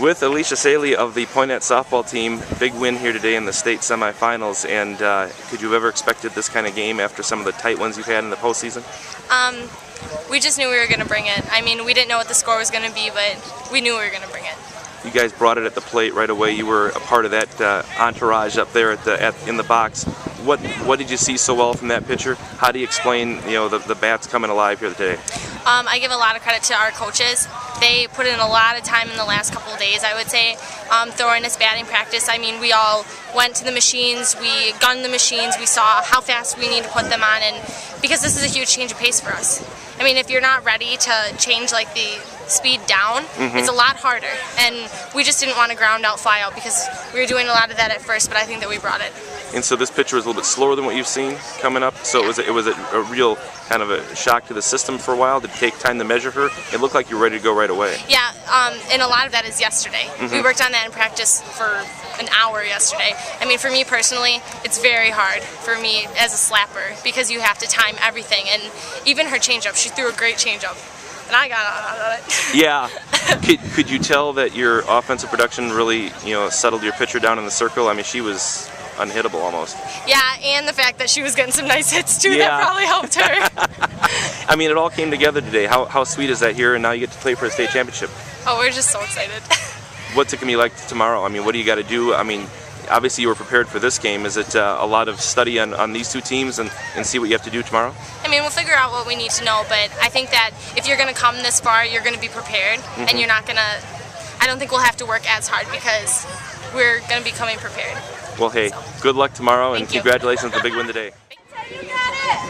With Alicia Saley of the Poynette softball team, big win here today in the state semifinals, and could you have ever expected this kind of game after some of the tight ones you've had in the postseason? We just knew we were going to bring it. I mean, we didn't know what the score was going to be, but we knew we were going to bring it. You guys brought it at the plate right away. You were a part of that entourage up there in the box. What did you see so well from that pitcher? How do you explain the bats coming alive here today? I give a lot of credit to our coaches. They put in a lot of time in the last couple of days, I would say, throwing us batting practice. I mean, we all went to the machines, we gunned the machines, we saw how fast we need to put them on, and because this is a huge change of pace for us. I mean, if you're not ready to change like the speed down, it's a lot harder, and we just didn't want to ground out, fly out, because we were doing a lot of that at first, but I think that we brought it. And so this pitcher was a little bit slower than what you've seen coming up, so yeah. it was a real kind of a shock to the system for a while. Did it take time to measure her? It looked like you were ready to go right away. Yeah, and a lot of that is yesterday. We worked on that in practice for an hour yesterday. I mean, for me personally, it's very hard for me as a slapper because you have to time everything, and even her changeup, she threw a great changeup, and I got on it. Yeah. Could you tell that your offensive production really, settled your pitcher down in the circle? I mean, she was unhittable almost. Yeah, and the fact that she was getting some nice hits too, that probably helped her. I mean, it all came together today. How sweet is that here, and now you get to play for a state championship? Oh, we're just so excited. What's it going to be like tomorrow? I mean, what do you got to do? I mean, obviously you were prepared for this game. Is it a lot of study on these two teams and see what you have to do tomorrow? I mean, we'll figure out what we need to know, but I think that if you're going to come this far, you're going to be prepared, and you're not going to, I don't think we'll have to work as hard because we're going to be coming prepared. Well, hey, good luck tomorrow, and Thank you. Congratulations on the big win today. You got it!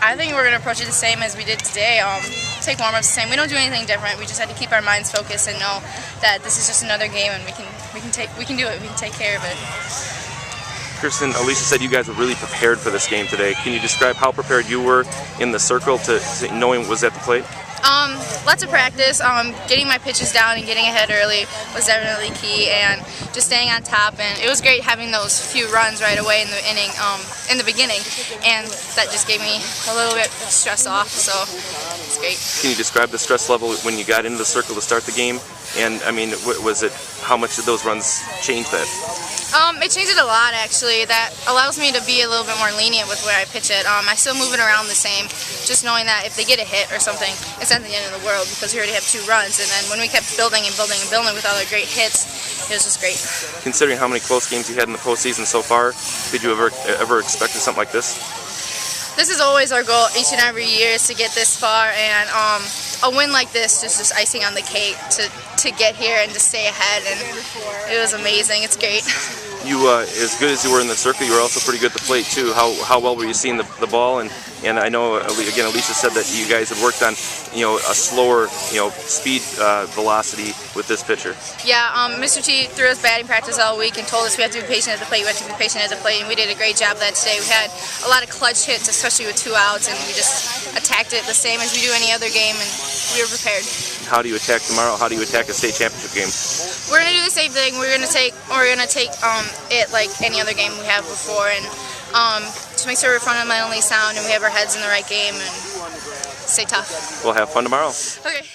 I think we're going to approach it the same as we did today. Take warm-ups the same. We don't do anything different. We just had to keep our minds focused and know that this is just another game, and we can do it. We can take care of it. Kirsten, Alicia said you guys were really prepared for this game today. Can you describe how prepared you were in the circle to knowing what was at the plate? Lots of practice. Getting my pitches down and getting ahead early was definitely key, and just staying on top. And it was great having those few runs right away in the inning, in the beginning, and that just gave me a little bit of stress off. So it's great. Can you describe the stress level when you got into the circle to start the game? And I mean, how much did those runs change that? It changed it a lot, actually. That allows me to be a little bit more lenient with where I pitch it. I still move it around the same, just knowing that if they get a hit or something, it's not the end of the world because we already have 2 runs. And then when we kept building and building and building with all the great hits, it was just great. Considering how many close games you had in the postseason so far, did you ever expect something like this? This is always our goal each and every year, is to get this far, and a win like this is just icing on the cake to get here and to stay ahead, and it was amazing. It's great. You, as good as you were in the circle, you were also pretty good at the plate too. How well were you seeing the ball? And I know, again, Alicia said that you guys had worked on, a slower, speed velocity with this pitcher. Yeah, Mr. T threw us batting practice all week and told us we have to be patient at the plate, and we did a great job of that today. We had a lot of clutch hits, especially with 2 outs, and we just attacked it the same as we do any other game, and we were prepared. How do you attack tomorrow? How do you attack a state championship game? We're gonna do the same thing. We're gonna take it like any other game we have before, and just make sure we're fundamentally sound and we have our heads in the right game and stay tough. We'll have fun tomorrow. Okay.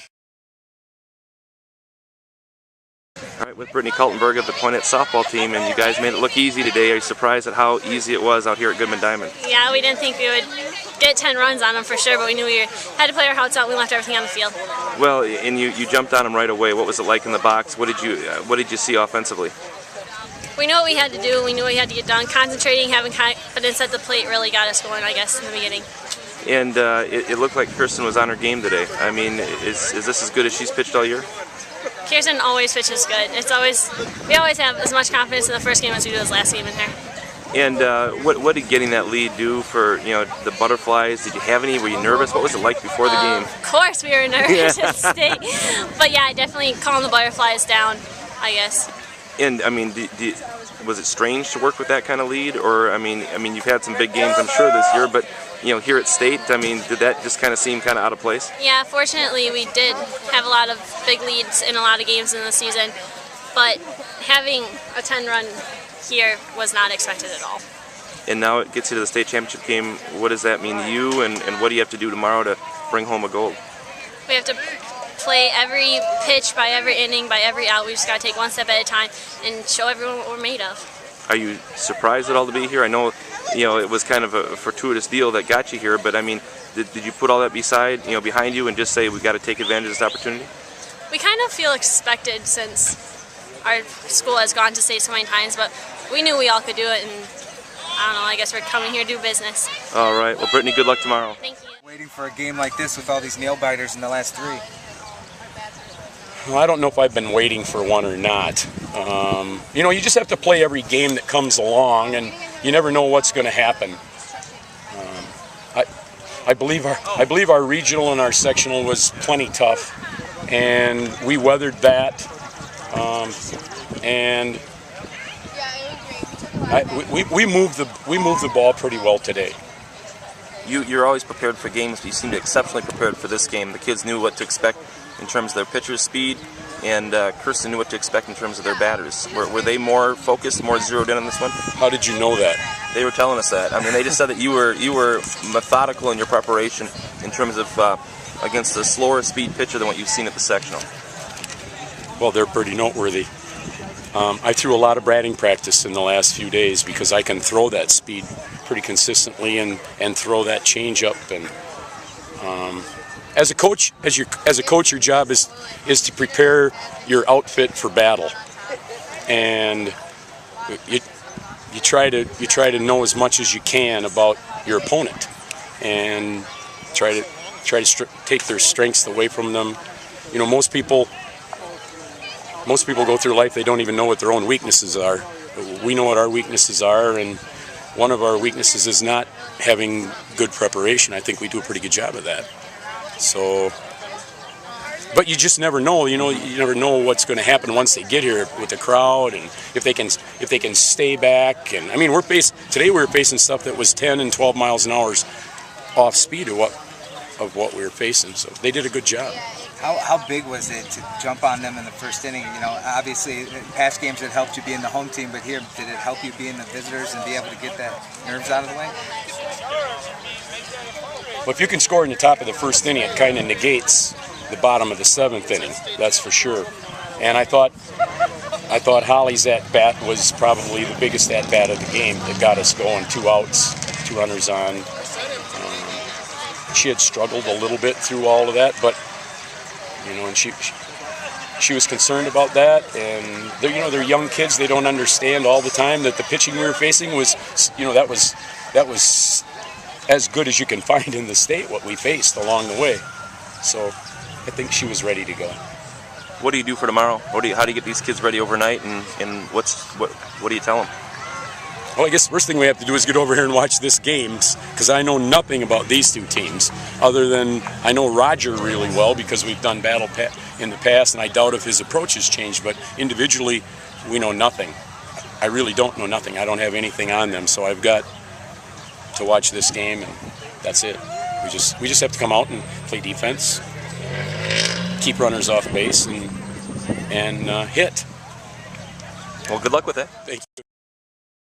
All right, with Brittany Kaltenberg of the Poynette softball team, and you guys made it look easy today. Are you surprised at how easy it was out here at Goodman Diamond? Yeah, we didn't think we would get 10 runs on them for sure, but we knew we had to play our hearts out. We left everything on the field. Well, and you jumped on them right away. What was it like in the box? What did you see offensively? We knew what we had to do. We knew what we had to get done. Concentrating, having confidence at the plate really got us going, I guess, in the beginning. And it looked like Kirsten was on her game today. I mean, is this as good as she's pitched all year? Kirsten always pitches good. We always have as much confidence in the first game as we do this last game in here. And what did getting that lead do for the butterflies? Did you have any? Were you nervous? What was it like before the game? Of course we were nervous at state, but yeah, definitely calm the butterflies down, I guess. And I mean, was it strange to work with that kind of lead, or I mean you've had some big games I'm sure this year, but here at State, I mean, did that just kind of seem kind of out of place? Yeah, fortunately we did have a lot of big leads in a lot of games in the season, but having a 10-run here was not expected at all. And now it gets you to the state championship game. What does that mean to you, and what do you have to do tomorrow to bring home a gold? We have to play every pitch, by every inning, by every out. We just got to take one step at a time and show everyone what we're made of. Are you surprised at all to be here? I know, it was kind of a fortuitous deal that got you here, but I mean, did you put all that behind you and just say we got to take advantage of this opportunity? We kind of feel expected since our school has gone to state so many times, but we knew we all could do it, and I don't know, I guess we're coming here to do business. All right. Well, Brittany, good luck tomorrow. Thank you. Waiting for a game like this with all these nail biters in the last 3. Well, I don't know if I've been waiting for one or not. You just have to play every game that comes along, and you never know what's going to happen. I believe our regional and our sectional was plenty tough, and we weathered that. And we moved the ball pretty well today. You're always prepared for games, but you seem to be exceptionally prepared for this game. The kids knew what to expect in terms of their pitcher's speed, and Kirsten knew what to expect in terms of their batters. Were they more focused, more zeroed in on this one? How did you know that? They were telling us that. I mean, they just said that you were methodical in your preparation in terms of against a slower speed pitcher than what you've seen at the sectional. Well, they're pretty noteworthy. I threw a lot of batting practice in the last few days because I can throw that speed pretty consistently and throw that change up. And as a coach, your job is to prepare your outfit for battle, and you try to know as much as you can about your opponent, and try to take their strengths away from them. Most people go through life, they don't even know what their own weaknesses are. We know what our weaknesses are, and one of our weaknesses is not having good preparation. I think we do a pretty good job of that. So, but you just never know. You never know what's going to happen once they get here with the crowd, and if they can stay back. And I mean, today we were facing stuff that was 10 and 12 miles an hour off speed of what we were facing. So they did a good job. How big was it to jump on them in the first inning? Obviously, past games it helped you be in the home team, but here, did it help you be in the visitors and be able to get that nerves out of the way? Well, if you can score in the top of the first inning, it kind of negates the bottom of the 7th inning. That's for sure. And I thought Holly's at-bat was probably the biggest at-bat of the game that got us going. 2 outs, 2 runners on. She had struggled a little bit through all of that, but and she was concerned about that. And they're young kids; they don't understand all the time that the pitching we were facing was, that was as good as you can find in the state. What we faced along the way, so I think she was ready to go. What do you do for tomorrow? How do you get these kids ready overnight, and what do you tell them? Well, I guess the first thing we have to do is get over here and watch this game, because I know nothing about these 2 teams, other than I know Roger really well because we've done battle in the past, and I doubt if his approach has changed, but individually we know nothing. I really don't know nothing. I don't have anything on them, so I've got to watch this game, and that's it. We just have to come out and play defense, keep runners off base, and hit. Well, good luck with that. Thank you.